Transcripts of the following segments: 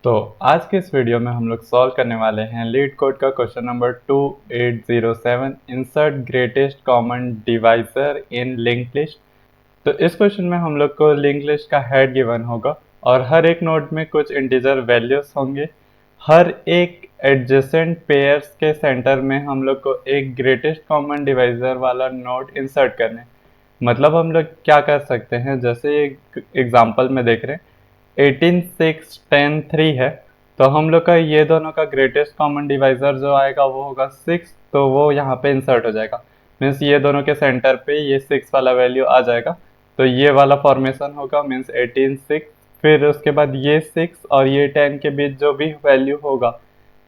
तो आज के इस वीडियो में हम लोग सॉल्व करने वाले हैं लीड कोड का question number 2807 insert greatest common divisor in linked list. तो इस क्वेश्चन में हम लोग को लिंक लिस्ट का हेड गिवन होगा और हर एक नोड में कुछ इंटीजर वैल्यूज होंगे। हर एक एडजेसेंट पेयर्स के सेंटर में हम लोग को एक ग्रेटेस्ट कॉमन डिवाइजर वाला नोड इंसर्ट करने। मतलब हम लोग क्या कर सकते हैं, जैसे एक एग्जांपल में देख रहे हैं 18 6 10 3 है, तो हम लोग का ये दोनों का ग्रेटेस्ट कॉमन डिवाइजर जो आएगा वो होगा 6, तो वो यहाँ पे इंसर्ट हो जाएगा। मीन्स ये दोनों के सेंटर पे ये 6 वाला वैल्यू आ जाएगा, तो ये वाला फॉर्मेशन होगा मीन्स 18 6। फिर उसके बाद ये 6 और ये 10 के बीच जो भी वैल्यू होगा,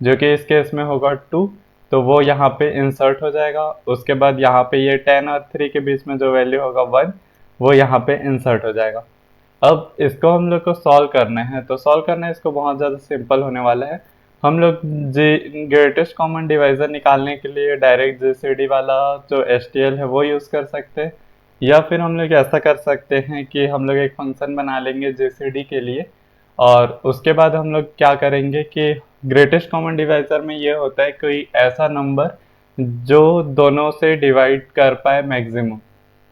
जो कि इस केस में होगा 2, तो वो यहाँ पे इंसर्ट हो जाएगा। उसके बाद यहाँ पे ये 10 और 3 के बीच में जो वैल्यू होगा 1, वो यहाँ पे इंसर्ट हो जाएगा। अब इसको हम लोग को सॉल्व करना है, तो सॉल्व करना है इसको बहुत ज़्यादा सिंपल होने वाला है। हम लोग ग्रेटेस्ट कॉमन डिवाइजर निकालने के लिए डायरेक्ट जीसीडी वाला जो एसटीएल है वो यूज़ कर सकते हैं, या फिर हम लोग ऐसा कर सकते हैं कि हम लोग एक फंक्शन बना लेंगे जीसीडी के लिए। और उसके बाद हम लोग क्या करेंगे कि ग्रेटेस्ट कॉमन डिवाइजर में ये होता है कोई ऐसा नंबर जो दोनों से डिवाइड कर पाए मैक्सिमम।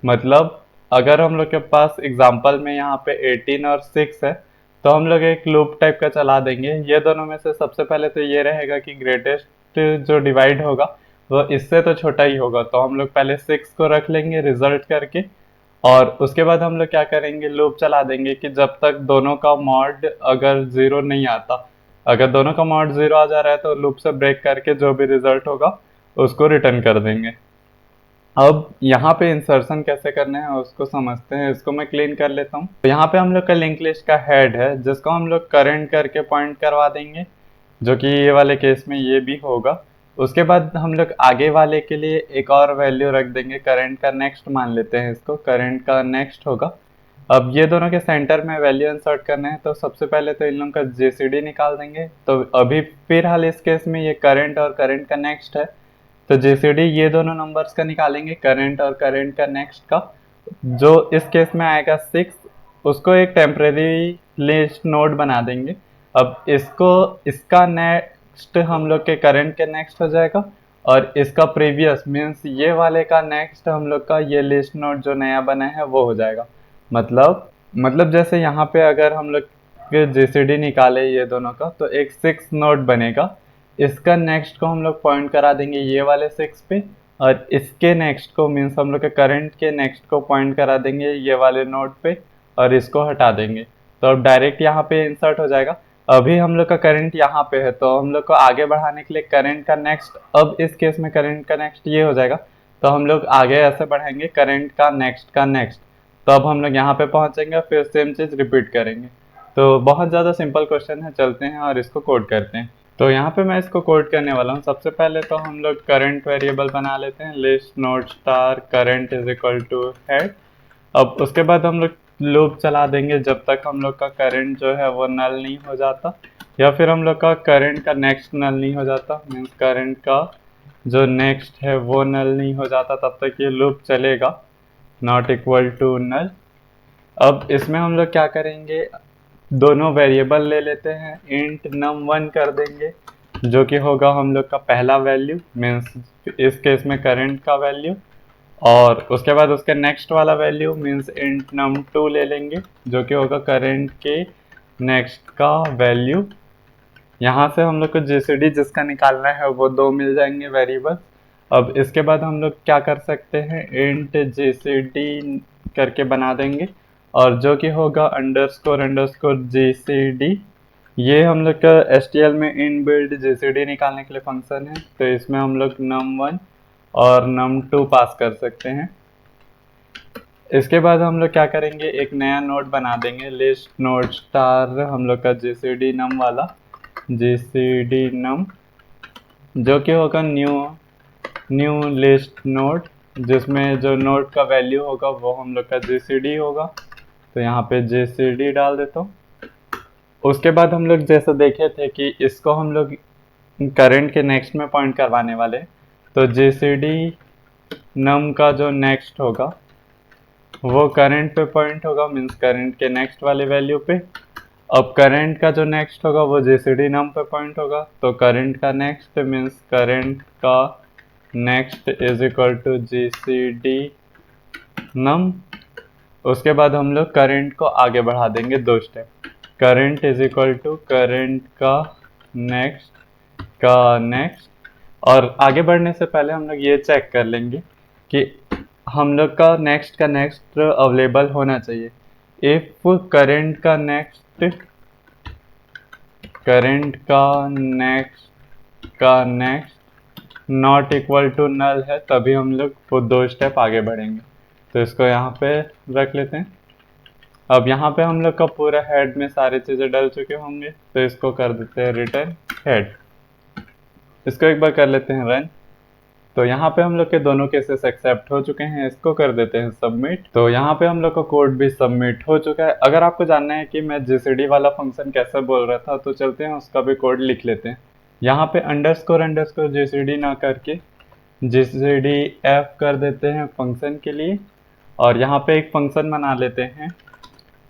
मतलब अगर हम लोग के पास एग्जाम्पल में यहाँ पे 18 और 6 है, तो हम लोग एक लूप टाइप का चला देंगे। ये दोनों में से सबसे पहले तो ये रहेगा कि ग्रेटेस्ट जो डिवाइड होगा वो इससे तो छोटा ही होगा, तो हम लोग पहले 6 को रख लेंगे रिजल्ट करके। और उसके बाद हम लोग क्या करेंगे, लूप चला देंगे कि जब तक दोनों का मॉड अगर 0 नहीं आता, अगर दोनों का मॉड 0 आ जा रहा है तो लूप से ब्रेक करके जो भी रिजल्ट होगा उसको रिटर्न कर देंगे। अब यहाँ पे इंसर्शन कैसे करना है उसको समझते हैं। इसको मैं क्लीन कर लेता हूँ। तो यहाँ पे हम लोग का लिंक लिस्ट का हेड है जिसको हम लोग करंट करके पॉइंट करवा देंगे, जो कि ये वाले केस में ये भी होगा। उसके बाद हम लोग आगे वाले के लिए एक और वैल्यू रख देंगे, करंट का नेक्स्ट मान लेते हैं इसको, करंट का नेक्स्ट होगा। अब ये दोनों के सेंटर में वैल्यू इंसर्ट करना है, तो सबसे पहले तो इन लोगों का जीसीडी निकाल देंगे। तो अभी फिलहाल इस केस में ये करंट और करंट का नेक्स्ट है, तो जीसीडी ये दोनों नंबर्स का निकालेंगे, करंट और करंट का नेक्स्ट का। जो इस केस में आएगा 6, उसको एक टेम्परेरी लिस्ट नोड बना देंगे। अब इसको इसका नेक्स्ट हम लोग के करंट के नेक्स्ट हो जाएगा, और इसका प्रीवियस मीन्स ये वाले का नेक्स्ट हम लोग का ये लिस्ट नोड जो नया बना है वो हो जाएगा। मतलब जैसे यहाँ पे अगर हम लोग के जीसीडी निकाले ये दोनों का, तो एक 6 नोड बनेगा। इसका नेक्स्ट को हम लोग पॉइंट करा देंगे ये वाले 6 पे, और इसके नेक्स्ट को मीन्स हम लोग के करंट के नेक्स्ट को पॉइंट करा देंगे ये वाले नोड पे, और इसको हटा देंगे। तो अब डायरेक्ट यहाँ पे इंसर्ट हो जाएगा। अभी हम लोग का करंट यहाँ पे है, तो हम लोग को आगे बढ़ाने के लिए करंट का नेक्स्ट, अब इस केस में करंट का नेक्स्ट ये हो जाएगा, तो हम लोग आगे ऐसे बढ़ाएंगे करंट का नेक्स्ट का नेक्स्ट। तो अब हम लोग यहाँ पे पहुँचेंगे, फिर सेम चीज़ रिपीट करेंगे। तो बहुत ज़्यादा सिंपल क्वेश्चन है, चलते हैं और इसको कोड करते हैं। तो यहाँ पे मैं इसको कोड करने वाला हूँ। सबसे पहले तो हम लोग करंट वेरिएबल बना लेते हैं, list node star current is equal to head. अब उसके बाद हम लोग लूप चला देंगे जब तक हम लोग का करंट जो है वो नल नहीं हो जाता, या फिर हम लोग का करंट का नेक्स्ट नल नहीं हो जाता। मीन्स करंट का जो नेक्स्ट है वो नल नहीं हो जाता, तब तक ये लूप चलेगा, नॉट इक्वल टू नल। अब इसमें हम लोग क्या करेंगे, दोनों वेरिएबल ले लेते हैं, इंट num1 कर देंगे, जो कि होगा हम लोग का पहला वैल्यू मीन्स इस केस में करंट का वैल्यू। और उसके बाद उसके नेक्स्ट वाला वैल्यू मीन्स इंट num2 ले लेंगे, जो कि होगा करंट के नेक्स्ट का वैल्यू। यहाँ से हम लोग को जीसीडी जिसका निकालना है वो दो मिल जाएंगे वेरिएबल। अब इसके बाद हम लोग क्या कर सकते हैं, इंट जीसीडी करके बना देंगे, और जो कि होगा अंडरस्कोर अंडरस्कोर जीसीडी। ये हम लोग का एसटीएल में इनबिल्ट जीसीडी निकालने के लिए फंक्शन है, तो इसमें हम लोग num1 और num2 पास कर सकते हैं। इसके बाद हम लोग क्या करेंगे, एक नया नोड बना देंगे, लिस्ट नोड स्टार हम लोग का जीसीडी नम वाला, जीसीडी नम, जो कि होगा न्यू लिस्ट नोड, जिसमें जो नोड का वैल्यू होगा वो हम लोग का जीसीडी होगा। तो यहाँ पे जीसीडी डाल देता हूँ। उसके बाद हम लोग जैसे देखे थे कि इसको हम लोग करंट के नेक्स्ट में पॉइंट करवाने वाले, तो जीसीडी नम का जो नेक्स्ट होगा वो करंट पे पॉइंट होगा, मीन्स करंट के नेक्स्ट वाले वैल्यू पे। अब करंट का जो नेक्स्ट होगा वो जीसीडी नम पे पॉइंट होगा, तो करंट का नेक्स्ट मीन्स करंट का next is equal to GCD num. उसके बाद हम लोग करंट को आगे बढ़ा देंगे 2 step, current is equal to current का नेक्स्ट। और आगे बढ़ने से पहले हम लोग ये चेक कर लेंगे कि हम लोग का नेक्स्ट अवेलेबल होना चाहिए। इफ करंट का next not equal to null है, तभी हम लोग वो 2 स्टेप आगे बढ़ेंगे। तो इसको यहाँ पे रख लेते हैं। अब यहाँ पे हम लोग का पूरा हेड में सारी चीज़ें डल चुके होंगे, तो इसको कर देते हैं रिटर्न हेड। इसको एक बार कर लेते हैं रन। तो यहाँ पे हम लोग के दोनों केसेस एक्सेप्ट हो चुके हैं, इसको कर देते हैं सबमिट। तो यहाँ पे हम लोग का कोड भी सबमिट हो चुका है। अगर आपको जानना है कि मैं जीसीडी वाला फंक्शन कैसे बोल रहा था, तो चलते हैं उसका भी कोड लिख लेते हैं। यहाँ पे अंडरस्कोर जीसीडी ना करके जीसीडी एफ कर देते हैं फंक्शन के लिए, और यहाँ पे एक फंक्शन बना लेते हैं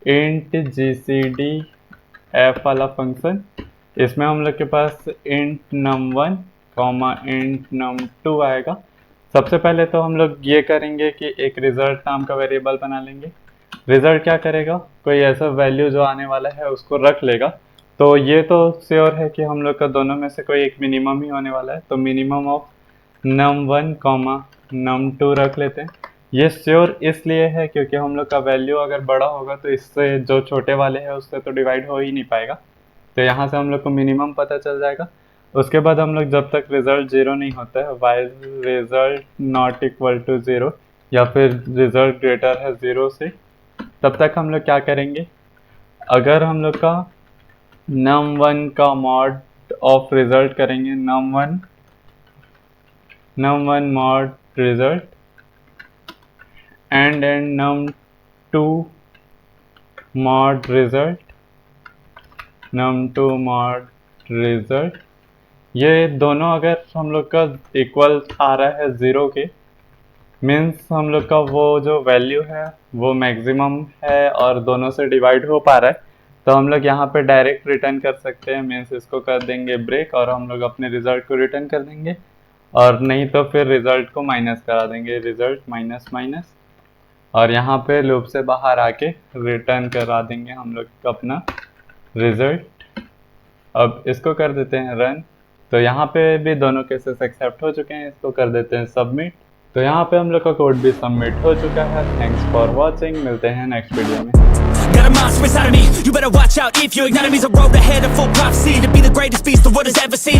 इंट जीसीडी एफ वाला फंक्शन। इसमें हम लोग के पास इंट num1 इंट num2 आएगा। सबसे पहले तो हम लोग ये करेंगे कि एक रिजल्ट नाम का वेरिएबल बना लेंगे। रिजल्ट क्या करेगा, कोई ऐसा वैल्यू जो आने वाला है उसको रख लेगा। तो ये तो श्योर है कि हम लोग का दोनों में से कोई एक मिनिमम ही होने वाला है, तो मिनिमम ऑफ num1 num2 रख लेते हैं। ये श्योर इसलिए है क्योंकि हम लोग का वैल्यू अगर बड़ा होगा तो इससे जो छोटे वाले हैं उससे तो डिवाइड हो ही नहीं पाएगा, तो यहाँ से हम लोग को मिनिमम पता चल जाएगा। उसके बाद हम लोग जब तक रिजल्ट 0 नहीं होता है, while result not equal to 0 या फिर रिजल्ट ग्रेटर है 0 से, तब तक हम लोग क्या करेंगे, अगर हम लोग का num1 का मॉड ऑफ रिजल्ट करेंगे, num1 mod result and num2 mod result, ये दोनों अगर हम लोग का इक्वल आ रहा है 0 के, मीन्स हम लोग का वो जो वैल्यू है वो मैक्सिमम है और दोनों से डिवाइड हो पा रहा है, तो हम लोग यहाँ पे डायरेक्ट रिटर्न कर सकते हैं। मीन्स इसको कर देंगे ब्रेक और हम लोग अपने रिजल्ट को रिटर्न कर देंगे, और नहीं तो फिर रिजल्ट को माइनस करा देंगे, रिजल्ट माइनस माइनस, और यहाँ पे लूप से बाहर आके रिटर्न करा देंगे हम लोग अपना रिजल्ट। अब इसको कर देते हैं रन। तो यहाँ पे भी दोनों केसेस एक्सेप्ट हो चुके हैं, इसको कर देते हैं सबमिट। तो यहाँ पे हम लोग का कोड भी सबमिट हो चुका है। थैंक्स फॉर वॉचिंग, मिलते हैं नेक्स्ट वीडियो में। Got a monster inside of me, you better watch out if you ignite me. There's a road ahead, a full prophecy to be the greatest beast the world has ever seen.